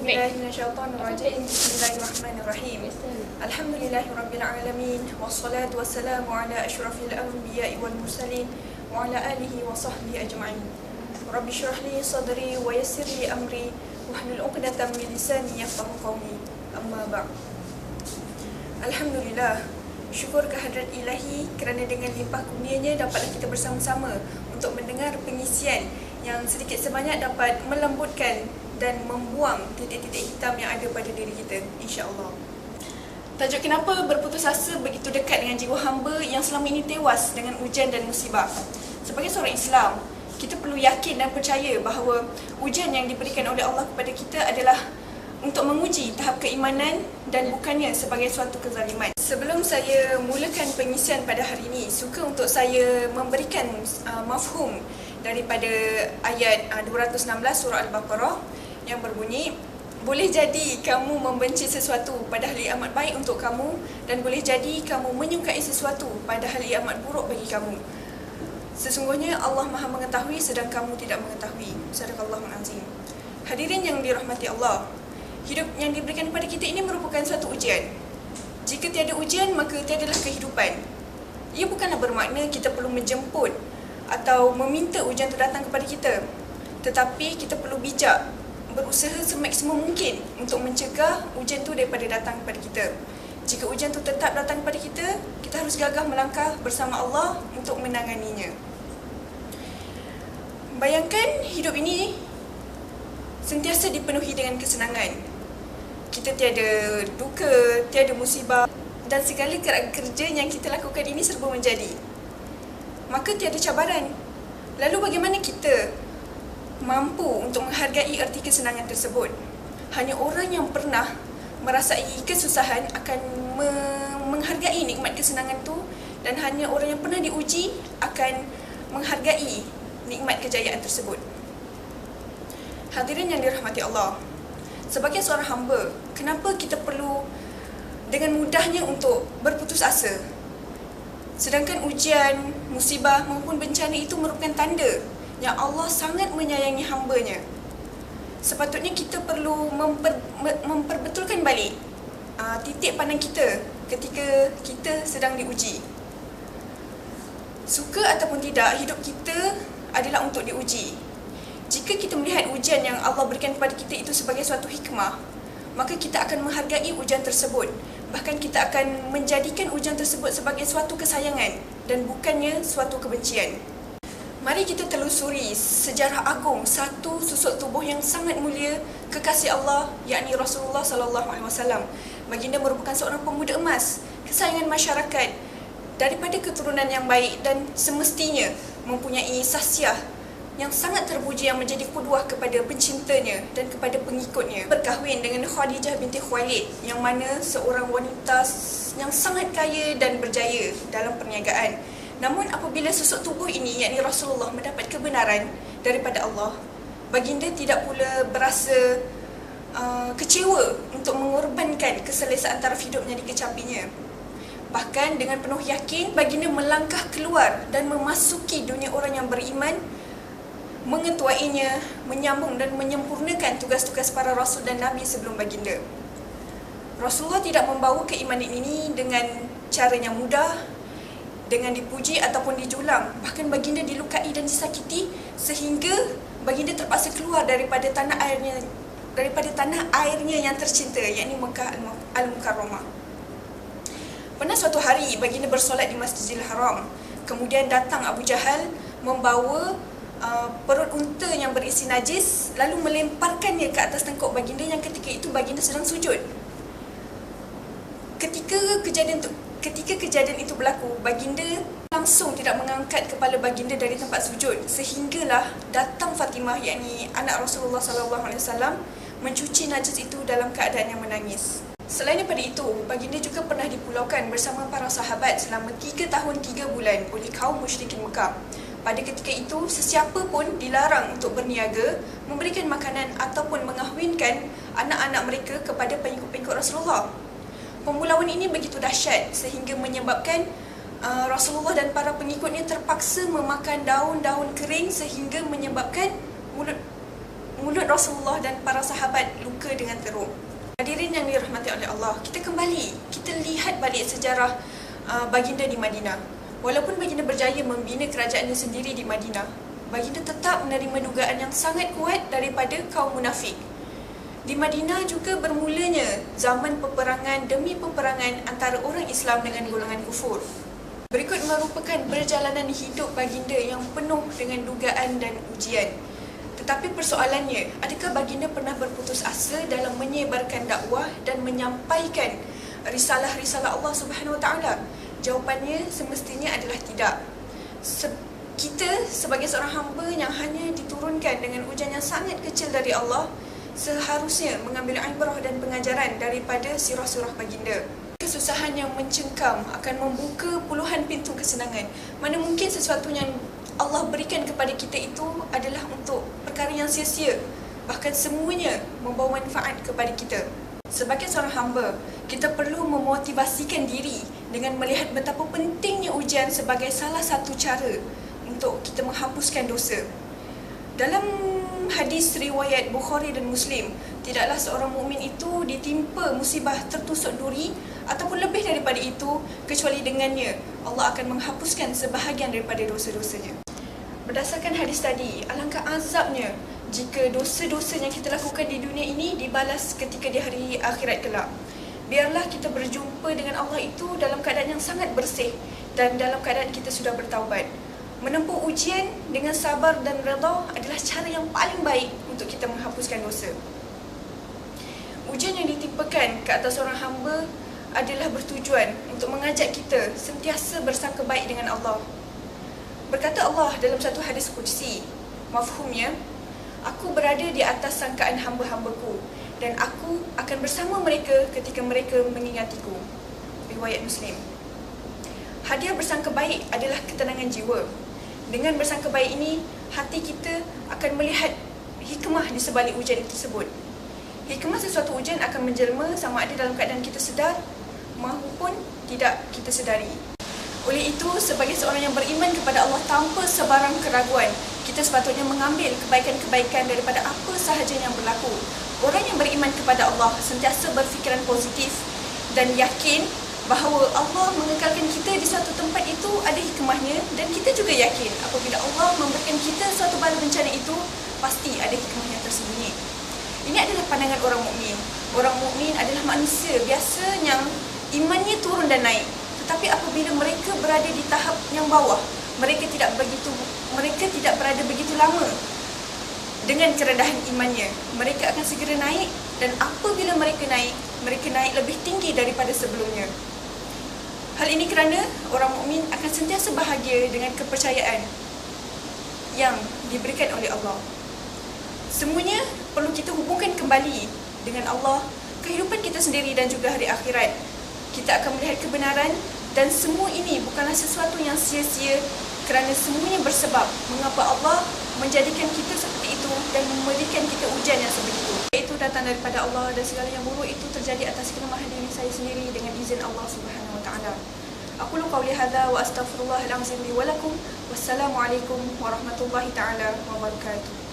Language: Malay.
A'udzubillahi Bismillahirrahmanirrahim. Alhamdulillahirabbil wassalatu wassalamu ala asyrafil anbiya'i wal mursalin wa ala alihi wa sahbihi ajma'in. Rabbi shrah li sadri wa yassir li amri wahlul 'uqdatam min lisani yafqahu qawli. Amma ba'd. Alhamdulillah, syukur kehadrat Ilahi kerana dengan limpah kurnianya dapatlah kita bersama-sama untuk mendengar pengisian yang sedikit sebanyak dapat melembutkan dan membuang titik-titik hitam yang ada pada diri kita, insya-Allah. Tajuk kenapa berputus asa begitu dekat dengan jiwa hamba yang selama ini tewas dengan ujian dan musibah. Sebagai seorang Islam, kita perlu yakin dan percaya bahawa ujian yang diberikan oleh Allah kepada kita adalah untuk menguji tahap keimanan dan bukannya sebagai suatu kezaliman. Sebelum saya mulakan pengisian pada hari ini, suka untuk saya memberikan mafhum daripada ayat 216 surah Al-Baqarah yang berbunyi, boleh jadi kamu membenci sesuatu padahal ia amat baik untuk kamu, dan boleh jadi kamu menyukai sesuatu padahal ia amat buruk bagi kamu. Sesungguhnya Allah Maha mengetahui sedang kamu tidak mengetahui. Sadaqallahul azim. Hadirin yang dirahmati Allah, hidup yang diberikan kepada kita ini merupakan suatu ujian. Jika tiada ujian, maka tiadalah kehidupan. Ia bukanlah bermakna kita perlu menjemput atau meminta ujian itu datang kepada kita, tetapi kita perlu bijak, berusaha semaksimum mungkin untuk mencegah ujian itu daripada datang kepada kita. Jika ujian itu tetap datang kepada kita, kita harus gagah melangkah bersama Allah untuk menanganinya. Bayangkan hidup ini sentiasa dipenuhi dengan kesenangan. Kita tiada duka, tiada musibah, dan segala kerja yang kita lakukan ini serba menjadi. Maka tiada cabaran. Lalu bagaimana kita mampu untuk menghargai erti kesenangan tersebut? Hanya orang yang pernah merasai kesusahan akan menghargai nikmat kesenangan itu, dan hanya orang yang pernah diuji akan menghargai nikmat kejayaan tersebut. Hadirin yang dirahmati Allah, sebagai seorang hamba, kenapa kita perlu dengan mudahnya untuk berputus asa? Sedangkan ujian, musibah maupun bencana itu merupakan tanda yang Allah sangat menyayangi hamba-Nya. Sepatutnya kita perlu memperbetulkan balik titik pandang kita ketika kita sedang diuji. Suka ataupun tidak, hidup kita adalah untuk diuji. Jika kita melihat ujian yang Allah berikan kepada kita itu sebagai suatu hikmah, maka kita akan menghargai ujian tersebut. Bahkan kita akan menjadikan ujian tersebut sebagai suatu kesayangan dan bukannya suatu kebencian. Mari kita telusuri sejarah agung satu susuk tubuh yang sangat mulia kekasih Allah, yakni Rasulullah SAW. Baginda merupakan seorang pemuda emas, kesayangan masyarakat, daripada keturunan yang baik dan semestinya mempunyai sahsiah yang sangat terpuji yang menjadi qudwah kepada pencintanya dan kepada pengikutnya. Berkahwin dengan Khadijah binti Khuwailid, yang mana seorang wanita yang sangat kaya dan berjaya dalam perniagaan. Namun apabila susuk tubuh ini, yakni Rasulullah, mendapat kebenaran daripada Allah, baginda tidak pula berasa kecewa untuk mengorbankan keselesaan taraf hidupnya dikecapinya. Bahkan dengan penuh yakin, baginda melangkah keluar dan memasuki dunia orang yang beriman, mengetuainya, menyambung dan menyempurnakan tugas-tugas para rasul dan nabi sebelum baginda. Rasulullah tidak membawa keimanan ini dengan cara yang mudah, dengan dipuji ataupun dijulang. Bahkan baginda dilukai dan disakiti sehingga baginda terpaksa keluar daripada tanah airnya yang tercinta, yakni Mekah Al-Mukarramah. Pernah suatu hari baginda bersolat di Masjidil Haram. Kemudian datang Abu Jahal membawa perut unta yang berisi najis, lalu melemparkannya ke atas tengkuk baginda yang ketika itu baginda sedang sujud. Ketika kejadian itu berlaku, baginda langsung tidak mengangkat kepala baginda dari tempat sujud, sehinggalah datang Fatimah, yakni anak Rasulullah SAW, mencuci najis itu dalam keadaan yang menangis. Selain daripada itu, baginda juga pernah dipulaukan bersama para sahabat selama 3 tahun 3 bulan oleh kaum musyrikin Mekah. Pada ketika itu, sesiapa pun dilarang untuk berniaga, memberikan makanan ataupun mengahwinkan anak-anak mereka kepada pengikut-pengikut Rasulullah. Pemulauan ini begitu dahsyat sehingga menyebabkan Rasulullah dan para pengikutnya terpaksa memakan daun-daun kering sehingga menyebabkan mulut mulut Rasulullah dan para sahabat luka dengan teruk. Hadirin yang dirahmati oleh Allah, kita lihat balik sejarah baginda di Madinah. Walaupun baginda berjaya membina kerajaannya sendiri di Madinah, baginda tetap menerima dugaan yang sangat kuat daripada kaum munafik. Di Madinah juga bermulanya zaman peperangan demi peperangan antara orang Islam dengan golongan kufur. Berikut merupakan perjalanan hidup baginda yang penuh dengan dugaan dan ujian. Tetapi persoalannya, adakah baginda pernah berputus asa dalam menyebarkan dakwah dan menyampaikan risalah-risalah Allah Subhanahu Wa Taala? Jawapannya semestinya adalah tidak. Kita sebagai seorang hamba yang hanya diturunkan dengan ujian yang sangat kecil dari Allah, seharusnya mengambil ibrah dan pengajaran daripada sirah-sirah baginda. Kesusahan yang mencengkam akan membuka puluhan pintu kesenangan. Mana mungkin sesuatu yang Allah berikan kepada kita itu adalah untuk perkara yang sia-sia. Bahkan semuanya membawa manfaat kepada kita. Sebagai seorang hamba, kita perlu memotivasikan diri dengan melihat betapa pentingnya ujian sebagai salah satu cara untuk kita menghapuskan dosa. Dalam hadis riwayat Bukhari dan Muslim, tidaklah seorang mukmin itu ditimpa musibah tertusuk duri ataupun lebih daripada itu, kecuali dengannya Allah akan menghapuskan sebahagian daripada dosa-dosanya. Berdasarkan hadis tadi, alangkah azabnya jika dosa-dosa yang kita lakukan di dunia ini dibalas ketika di hari akhirat kelak. Biarlah kita berjumpa dengan Allah itu dalam keadaan yang sangat bersih dan dalam keadaan kita sudah bertaubat. Menempuh ujian dengan sabar dan redha adalah cara yang paling baik untuk kita menghapuskan dosa. Ujian yang ditimpakan ke atas seorang hamba adalah bertujuan untuk mengajak kita sentiasa bersangka baik dengan Allah. Berkata Allah dalam satu hadis qudsi, mafhumnya, aku berada di atas sangkaan hamba-hambaku dan aku akan bersama mereka ketika mereka mengingatiku. Riwayat Muslim. Hadiah bersangka baik adalah ketenangan jiwa. Dengan bersangka baik ini, hati kita akan melihat hikmah di sebalik ujian tersebut. Hikmah sesuatu ujian akan menjelma sama ada dalam keadaan kita sedar maupun tidak kita sedari. Oleh itu, sebagai seorang yang beriman kepada Allah tanpa sebarang keraguan, kita sepatutnya mengambil kebaikan-kebaikan daripada apa sahaja yang berlaku. Orang yang beriman kepada Allah sentiasa berfikiran positif dan yakin bahawa Allah mengekalkan kita di suatu tempat itu ada hikmahnya, dan kita juga yakin apabila Allah memberikan kita suatu bala bencana itu, pasti ada hikmah yang tersembunyi. Ini adalah pandangan orang mukmin. Orang mukmin adalah manusia biasa yang imannya turun dan naik. Tetapi apabila mereka berada di tahap yang bawah, mereka tidak berada begitu lama dengan kerendahan imannya. Mereka akan segera naik, dan apabila mereka naik lebih tinggi daripada sebelumnya. Hal ini kerana orang mukmin akan sentiasa bahagia dengan kepercayaan yang diberikan oleh Allah. Semuanya perlu kita hubungkan kembali dengan Allah, kehidupan kita sendiri dan juga hari akhirat. Kita akan melihat kebenaran, dan semua ini bukanlah sesuatu yang sia-sia kerana semuanya bersebab mengapa Allah menjadikan kita seperti itu dan memberikan kita ujian yang sebegitu. Itu datang daripada Allah, dan segala yang buruk itu terjadi atas kelemahan diri saya sendiri dengan izin Allah Subhanahu Wa Taala. Aku qauli hadza wa astaghfirullahal azim li wa lakum. Wassalamualaikum warahmatullahi taala wabarakatuh.